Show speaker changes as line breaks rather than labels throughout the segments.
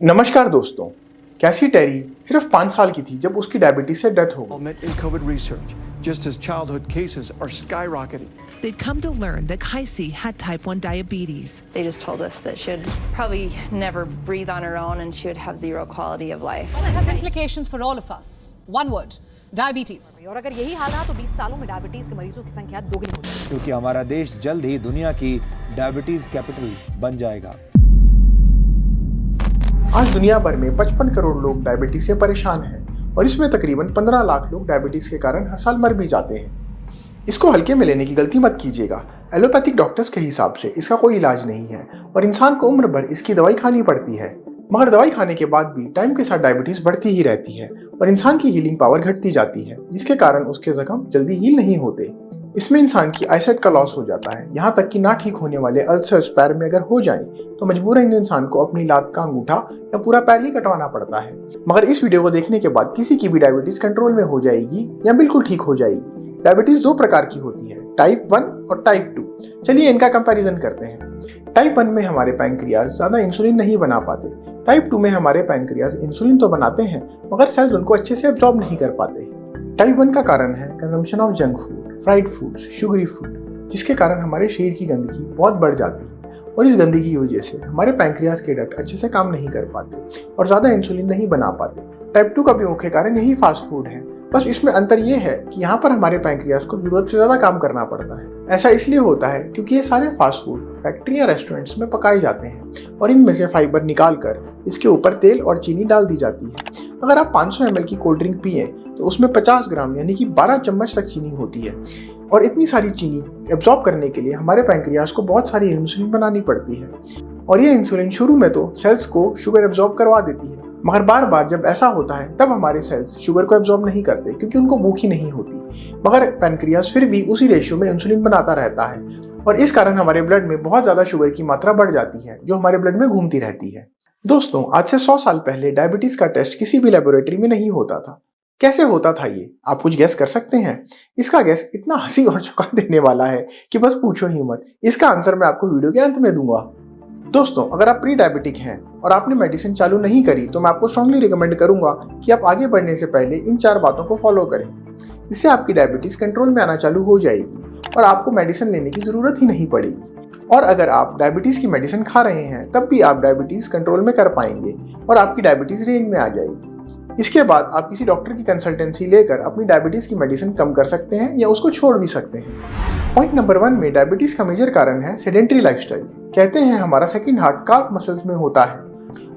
नमस्कार दोस्तों। कैसी टेरी सिर्फ 5 साल की थी जब उसकी डायबिटीज से डेथ हो गई।
In COVID research, just as childhood cases are skyrocketing.
They'd come to learn that Kaisi had type 1 diabetes.
They just told us that she would probably never breathe on her own and she would have zero quality of life.
It has implications for all of us. One word, diabetes.
और अगर यही हाल रहा तो 20 सालों में diabetes के मरीजों की संख्या दोगुनी हो जाएगी।
क्योंकि हमारा देश जल्द ही दुनिया की डायबिटीज कैपिटल बन जाएगा।
आज दुनिया भर में 55 करोड़ लोग डायबिटीज से परेशान हैं और इसमें तकरीबन 15 लाख लोग डायबिटीज के कारण हर साल मर भी जाते हैं। इसको हल्के में लेने की गलती मत कीजिएगा। एलोपैथिक डॉक्टर्स के हिसाब से इसका कोई इलाज नहीं है और इंसान को उम्र भर इसकी दवाई खानी पड़ती है। मगर दवाई खाने के बाद भी टाइम के साथ डायबिटीज बढ़ती ही रहती है और इंसान की हीलिंग पावर घटती जाती है, जिसके कारण उसके जख्म जल्दी हील नहीं होते। इसमें इंसान की आईसाइट का लॉस हो जाता है, यहाँ तक कि ना ठीक होने वाले अल्सर्स पैर में अगर हो जाएं तो मजबूरन इंसान को अपनी लात का अंगूठा या पूरा पैर ही कटवाना पड़ता है। मगर इस वीडियो को देखने के बाद किसी की भी डायबिटीज कंट्रोल में हो जाएगी या बिल्कुल ठीक हो जाएगी। डायबिटीज 2 प्रकार की होती है, टाइप 1 और टाइप 2। चलिए इनका कंपैरिजन करते हैं। टाइप 1 में हमारे पैंक्रियाज ज्यादा इंसुलिन नहीं बना पाते। टाइप 2 में हमारे पैंक्रियाज इंसुलिन तो बनाते हैं मगर सेल्स उनको अच्छे से एब्जॉर्ब नहीं कर पाते। टाइप 1 का कारण है consumption of junk food, fried foods, sugary food, जिसके कारण हमारे शरीर की गंदगी बहुत बढ़ जाती है और इस गंदगी की वजह से हमारे पैंक्रियाज के डक्ट अच्छे से काम नहीं कर पाते और ज़्यादा इंसुलिन नहीं बना पाते। टाइप 2 का भी मुख्य कारण यही फास्ट फूड है, बस इसमें अंतर ये है कि यहाँ पर हमारे पैंक्रियाज को जरूरत से ज़्यादा काम करना पड़ता है। ऐसा इसलिए होता है क्योंकि ये सारे फास्ट फूड फैक्ट्री या रेस्टोरेंट्स में पकाए जाते हैं और इनमें से फाइबर निकाल कर इसके ऊपर तेल और चीनी डाल दी जाती है। अगर आप 500 ml की कोल्ड ड्रिंक पिए तो उसमें 50 ग्राम यानी कि 12 चम्मच तक चीनी होती है और इतनी सारी चीनी एब्जॉर्ब करने के लिए हमारे पैंक्रियाज को बहुत सारी इंसुलिन बनानी पड़ती है और ये इंसुलिन शुरू में तो सेल्स को शुगर एब्जॉर्ब करवा देती है, मगर बार बार जब ऐसा होता है तब हमारे सेल्स शुगर को एब्जॉर्ब नहीं करते क्योंकि उनको भूख ही नहीं होती। मगर पैंक्रियाज फिर भी उसी रेशियो में इंसुलिन बनाता रहता है और इस कारण हमारे ब्लड में बहुत ज़्यादा शुगर की मात्रा बढ़ जाती है जो हमारे ब्लड में घूमती रहती है। दोस्तों, आज से 100 साल पहले डायबिटीज का टेस्ट किसी भी लेबोरेटरी में नहीं होता था। कैसे होता था ये आप कुछ गैस कर सकते हैं? इसका गैस इतना हंसी और चौंका देने वाला है कि बस पूछो ही मत। इसका आंसर मैं आपको वीडियो के अंत में दूंगा। दोस्तों, अगर आप प्री डायबिटिक हैं और आपने मेडिसिन चालू नहीं करी तो मैं आपको स्ट्रांगली रिकमेंड करूंगा कि आप आगे बढ़ने से पहले इन 4 बातों को फॉलो करें। इससे आपकी डायबिटीज कंट्रोल में आना चालू हो जाएगी और आपको मेडिसिन लेने की जरूरत ही नहीं पड़ेगी। और अगर आप डायबिटीज की मेडिसिन खा रहे हैं तब भी आप डायबिटीज कंट्रोल में कर पाएंगे और आपकी डायबिटीज रेंज में आ जाएगी। इसके बाद आप किसी डॉक्टर की कंसल्टेंसी लेकर अपनी डायबिटीज की मेडिसिन कम कर सकते हैं या उसको छोड़ भी सकते हैं। पॉइंट नंबर 1 में डायबिटीज का मेजर कारण है सेडेंटरी लाइफस्टाइल। कहते हैं हमारा सेकंड हार्ट काफ मसल्स में होता है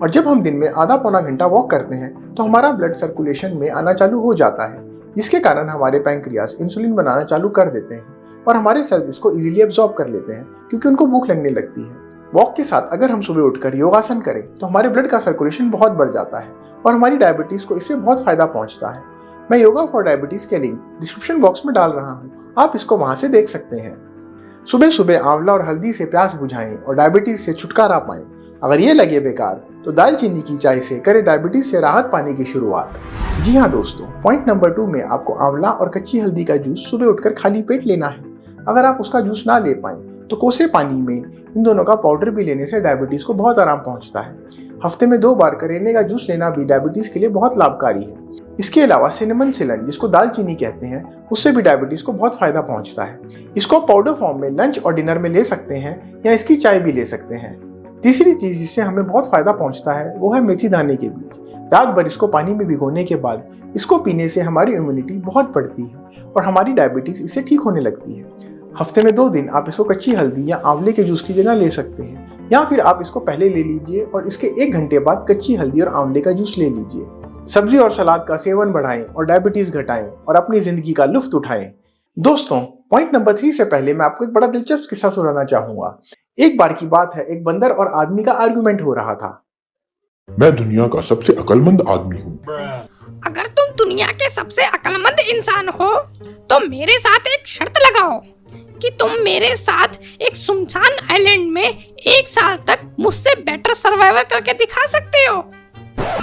और जब हम दिन में आधा पौना घंटा वॉक करते हैं तो हमारा ब्लड सर्कुलेशन में आना चालू हो जाता है, जिसके कारण हमारे पैंक्रियाज इंसुलिन बनाना चालू कर देते हैं और हमारे सेल्स इसको इजीली एब्जॉर्ब कर लेते हैं क्योंकि उनको भूख लगने लगती है। वॉक के साथ अगर हम सुबह उठकर योगासन करें तो हमारे ब्लड का सर्कुलेशन बहुत बढ़ जाता है और हमारी डायबिटीज को इससे बहुत फायदा पहुंचता है। मैं योगा फॉर डायबिटीज के लिंक डिस्क्रिप्शन बॉक्स में डाल रहा हूं, आप इसको वहां से देख सकते हैं। सुबह सुबह आंवला और हल्दी से प्यास बुझाएं और डायबिटीज से छुटकारा पाएं। अगर ये लगे बेकार तो दालचीनी की चाय से करें डायबिटीज से राहत पाने की शुरुआत। जी हाँ दोस्तों, पॉइंट नंबर 2 में आपको आंवला और कच्ची हल्दी का जूस सुबह उठकर खाली पेट लेना है। अगर आप उसका जूस ना ले पाएं तो कोसे पानी में इन दोनों का पाउडर भी लेने से डायबिटीज को बहुत आराम पहुंचता है। हफ्ते में 2 बार करेले का जूस लेना भी डायबिटीज के लिए बहुत लाभकारी है। इसके अलावा सिनेमन सिलन, जिसको दालचीनी कहते हैं, उससे भी डायबिटीज को बहुत फायदा पहुंचता है। इसको पाउडर फॉर्म में लंच और डिनर में ले सकते हैं या इसकी चाय भी ले सकते हैं। तीसरी चीज जिससे हमें बहुत फायदा पहुंचता है वो है मेथी दाने के बीज। रात भर इसको पानी में भिगोने के बाद इसको पीने से हमारी इम्यूनिटी बहुत बढ़ती है और हमारी डायबिटीज इससे ठीक होने लगती है। हफ्ते में 2 दिन आप इसको कच्ची हल्दी या आंवले के जूस की जगह ले सकते हैं या फिर आप इसको पहले ले लीजिए और इसके 1 घंटे बाद कच्ची हल्दी और आंवले का जूस ले लीजिए। सब्जी और सलाद का सेवन बढ़ाएं और डायबिटीज घटाएं और अपनी जिंदगी का लुत्फ उठाएं। दोस्तों, पॉइंट नंबर 3 से पहले मैं आपको एक बड़ा दिलचस्प किस्सा सुनाना चाहूंगा। एक बार की बात है, एक बंदर और आदमी का आर्गुमेंट हो रहा था।
मैं दुनिया का सबसे अक्लमंद आदमी हूँ।
अगर तुम दुनिया के सबसे अक्लमंद इंसान हो तो मेरे साथ एक शर्त लगाओ कि तुम मेरे साथ एक सुनसान आइलैंड में 1 साल तक मुझसे बेटर सर्वाइवर करके दिखा सकते हो।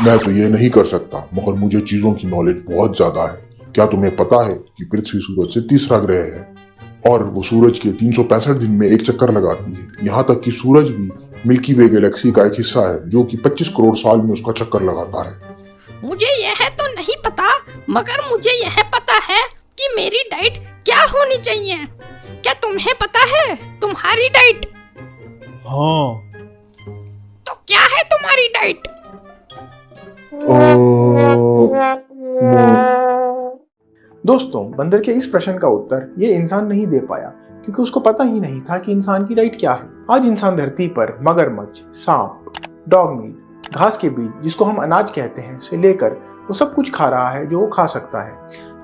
मैं तो ये नहीं कर सकता, मगर मुझे चीजों की नॉलेज बहुत ज्यादा है। क्या तुम्हें पता है कि पृथ्वी सूरज से तीसरा ग्रह है और वो सूरज के 365 दिन में एक चक्कर लगाती है। यहाँ तक कि सूरज भी मिल्की वे गैलेक्सी का एक हिस्सा है जो कि 25 करोड़ साल में उसका चक्कर लगाता है।
मुझे यह तो नहीं पता, मगर मुझे यह पता है कि मेरी डाइट क्या होनी चाहिए। क्या तुम्हें पता है तुम्हारी डाइट?
हाँ।
तो क्या है तुम्हारी डाइट?
दोस्तों, बंदर के इस प्रश्न का उत्तर ये इंसान नहीं दे पाया क्योंकि उसको पता ही नहीं था कि इंसान की डाइट क्या है। आज इंसान धरती पर मगरमच्छ, सांप, डॉग मीट, घास के बीज जिसको हम अनाज कहते हैं से लेकर वो सब कुछ खा रहा है जो वो खा सकता है।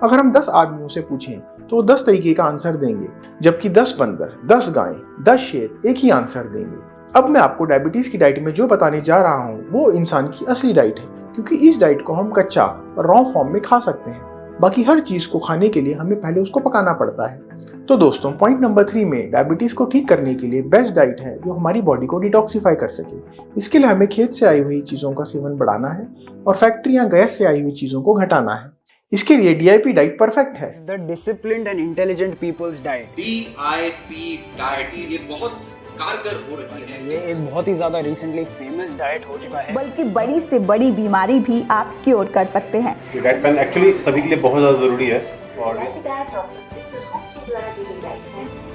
अगर हम 10 आदमियों से पूछें तो वो 10 तरीके का आंसर देंगे, जबकि 10 बंदर, 10 गायें, 10 शेर एक ही आंसर देंगे। अब मैं आपको डायबिटीज की डाइट में जो बताने जा रहा हूँ वो इंसान की असली डाइट है, क्योंकि इस डाइट को हम कच्चा और रॉ फॉर्म में खा सकते हैं। बाकी हर चीज को खाने के लिए हमें पहले उसको पकाना पड़ता है। तो दोस्तों, पॉइंट नंबर 3 में डायबिटीज को ठीक करने के लिए बेस्ट डाइट है जो हमारी बॉडी को डिटॉक्सिफाई कर सके। इसके लिए हमें खेत से आई हुई चीजों का सेवन बढ़ाना है और फैक्ट्री या गैस से आई हुई चीजों को घटाना है। इसके लिए DIP डाइट परफेक्ट है।
The disciplined and intelligent people's diet.
DIP diet ये बहुत कारगर हो रही है।
ये एक बहुत ही ज्यादा रिसेंटली फेमस डाइट हो चुका है।
बल्कि बड़ी से बड़ी बीमारी भी आप क्योर कर सकते हैं।
ये डाइट प्लान एक्चुअली सभी के लिए बहुत ज़्यादा ज़रूरी है और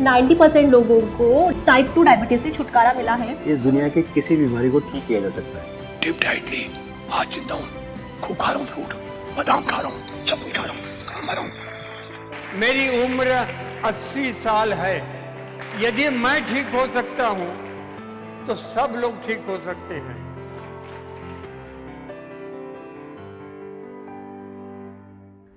90% लोगों को टाइप 2 डायबिटीज से छुटकारा मिला है।
इस दुनिया की किसी बीमारी को ठीक किया जा सकता है।
टिप डाइट ले, आज जिंदा हूँ, खूब खा रहा हूँ फ्रूट, बादाम खा रहा हूँ, सब कुछ खा रहा हूँ, मर रहा हूँ।
मेरी उम्र 80 साल है। यदि मैं ठीक हो सकता हूँ तो सब लोग ठीक हो सकते हैं।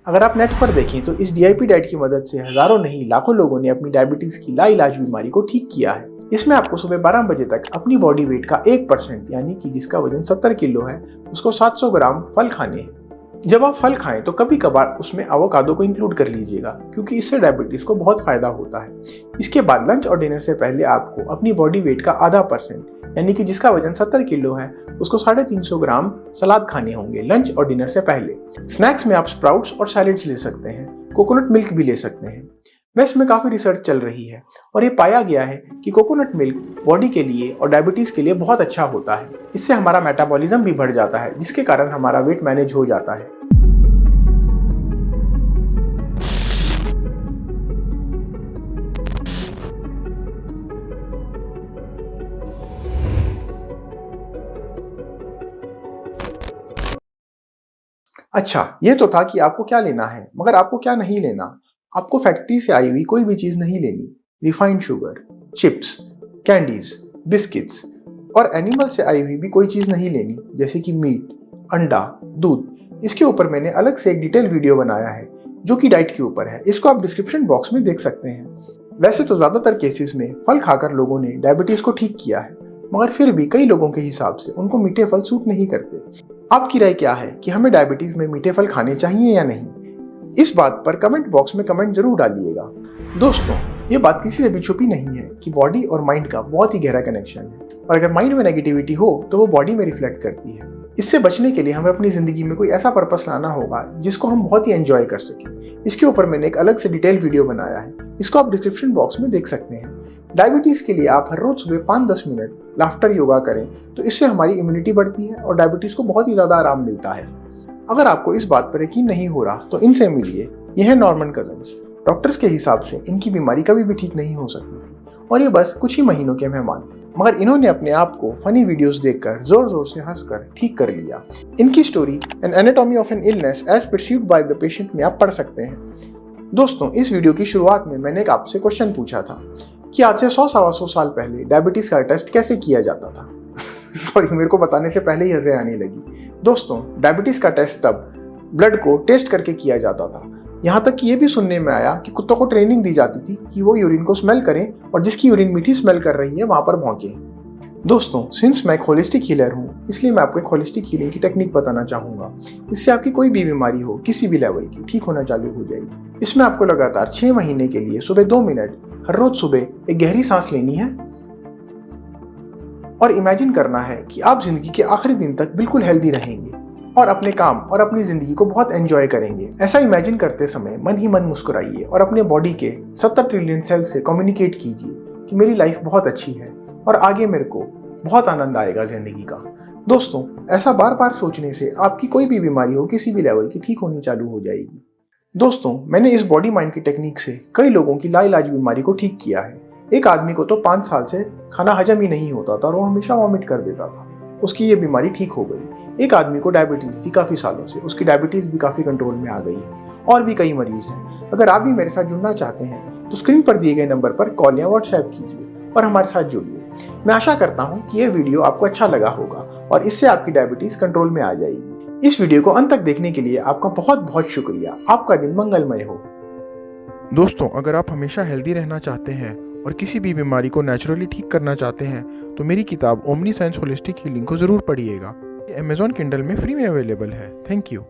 अगर आप नेट पर देखें तो इस DIP डाइट की मदद से हजारों नहीं लाखों लोगों ने अपनी डायबिटीज की लाइलाज बीमारी को ठीक किया है। इसमें आपको सुबह 12 बजे तक अपनी बॉडी वेट का 1% यानी कि जिसका वजन 70 किलो है उसको 700 ग्राम फल खाने हैं। जब आप फल खाएं तो कभी कभार उसमें एवोकाडो को इंक्लूड कर लीजिएगा, क्योंकि इससे डायबिटीज को बहुत फायदा होता है। इसके बाद लंच और डिनर से पहले आपको अपनी बॉडी वेट का 0.5% यानी कि जिसका वजन 70 किलो है उसको 350 ग्राम सलाद खाने होंगे लंच और डिनर से पहले। स्नैक्स में आप स्प्राउट्स और सैलेड्स ले सकते हैं, कोकोनट मिल्क भी ले सकते हैं। वेस्ट में काफ़ी रिसर्च चल रही है और ये पाया गया है कि कोकोनट मिल्क बॉडी के लिए और डायबिटीज़ के लिए बहुत अच्छा होता है। इससे हमारा मेटाबॉलिज्म भी बढ़ जाता है, जिसके कारण हमारा वेट मैनेज हो जाता है। अच्छा, ये तो था कि आपको क्या लेना है, मगर आपको क्या नहीं लेना। आपको फैक्ट्री से आई हुई कोई भी चीज नहीं लेनी। Refined sugar, chips, candies, biscuits और एनिमल से आई हुई भी कोई चीज नहीं लेनी, जैसे कि मीट, अंडा, दूध। इसके ऊपर मैंने अलग से एक डिटेल वीडियो बनाया है जो कि डाइट के ऊपर है। इसको आप डिस्क्रिप्शन बॉक्स में देख सकते हैं। वैसे तो ज्यादातर केसेस में फल खाकर लोगों ने डायबिटीज को ठीक किया है, मगर फिर भी कई लोगों के हिसाब से उनको मीठे फल सूट नहीं करते। आपकी राय क्या है कि हमें डायबिटीज में मीठे फल खाने चाहिए या नहीं? इस बात पर कमेंट बॉक्स में कमेंट जरूर डालिएगा। दोस्तों, ये बात किसी से भी छुपी नहीं है कि बॉडी और माइंड का बहुत ही गहरा कनेक्शन है, और अगर माइंड में नेगेटिविटी हो तो वो बॉडी में रिफ्लेक्ट करती है। इससे बचने के लिए हमें अपनी जिंदगी में कोई ऐसा पर्पस लाना होगा जिसको हम बहुत ही एंजॉय कर सकें। इसके ऊपर मैंने एक अलग से डिटेल वीडियो बनाया है, इसको आप डिस्क्रिप्शन बॉक्स में देख सकते हैं। डायबिटीज के लिए आप हर रोज सुबह 5-10 मिनट लाफ्टर योगा करें तो इससे हमारी इम्यूनिटी बढ़ती है और डायबिटीज को बहुत ही ज्यादा आराम मिलता है। अगर आपको इस बात पर यकीन नहीं हो रहा तो इनसे मिलिए। यह है नॉर्मन कजन्स। डॉक्टर्स के हिसाब से इनकी बीमारी कभी भी ठीक नहीं हो सकती थी और ये बस कुछ ही महीनों के मेहमान थे, मगर इन्होंने अपने आप को फनी वीडियोस देखकर जोर जोर से हंसकर ठीक कर लिया। इनकी story an anatomy of an illness as perceived by the patient में आप पढ़ सकते हैं। दोस्तों, इस वीडियो की शुरुआत में मैंने एक आपसे क्वेश्चन पूछा था कि आज से 100-125 साल पहले डायबिटीज का टेस्ट कैसे किया जाता था। सॉरी, मेरे को बताने से पहले ही हंसी आने लगी। दोस्तों, डायबिटीज का टेस्ट तब ब्लड को टेस्ट करके किया जाता था। यहाँ तक कि ये भी सुनने में आया कि कुत्तों को ट्रेनिंग दी जाती थी कि वो यूरिन को स्मेल करें और जिसकी यूरिन मीठी स्मेल कर रही है वहां पर भौंकें। दोस्तों, सिंस मैं एक होलिस्टिक हीलर हूँ, इसलिए मैं आपको एक होलिस्टिक हीलिंग की टेक्निक बताना चाहूँगा। इससे आपकी कोई भी बीमारी हो, किसी भी लेवल की, ठीक होना चालू हो जाएगी। इसमें आपको लगातार 6 महीने के लिए सुबह 2 मिनट हर रोज सुबह एक गहरी सांस लेनी है और इमेजिन करना है कि आप जिंदगी के आखिरी दिन तक बिल्कुल हेल्दी रहेंगे और अपने काम और अपनी जिंदगी को बहुत एंजॉय करेंगे। ऐसा इमेजिन करते समय मन ही मन मुस्कुराइए और अपने बॉडी के 70 ट्रिलियन सेल से कम्युनिकेट कीजिए कि मेरी लाइफ बहुत अच्छी है और आगे मेरे को बहुत आनंद आएगा जिंदगी का। दोस्तों, ऐसा बार बार सोचने से आपकी कोई भी बीमारी हो किसी भी लेवल की ठीक होनी चालू हो जाएगी। दोस्तों, मैंने इस बॉडी माइंड की टेक्निक से कई लोगों की लाइलाज बीमारी को ठीक किया है। एक आदमी को तो 5 साल से खाना हजम ही नहीं होता था और वो हमेशा वॉमिट कर देता था। उसकी ये बीमारी ठीक हो गई। एक आदमी को डायबिटीज थी काफी सालों से, उसकी डायबिटीज भी काफी कंट्रोल में आ गई है। और भी कई मरीज हैं। अगर आप भी मेरे साथ जुड़ना चाहते हैं तो स्क्रीन पर दिए गए नंबर पर कॉल या व्हाट्सएप कीजिए और हमारे साथ जुड़िए। मैं आशा करता हूँ कि यह वीडियो आपको अच्छा लगा होगा और इससे आपकी डायबिटीज कंट्रोल में आ जाएगी। इस वीडियो को अंत तक देखने के लिए आपका बहुत बहुत शुक्रिया। आपका दिन मंगलमय हो। दोस्तों, अगर आप हमेशा हेल्दी रहना चाहते हैं और किसी भी बीमारी को नेचुरली ठीक करना चाहते हैं तो मेरी किताब ओमनी साइंस होलिस्टिक हीलिंग को जरूर पढ़िएगा। ये अमेज़न किंडल में फ्री में अवेलेबल है। Thank you.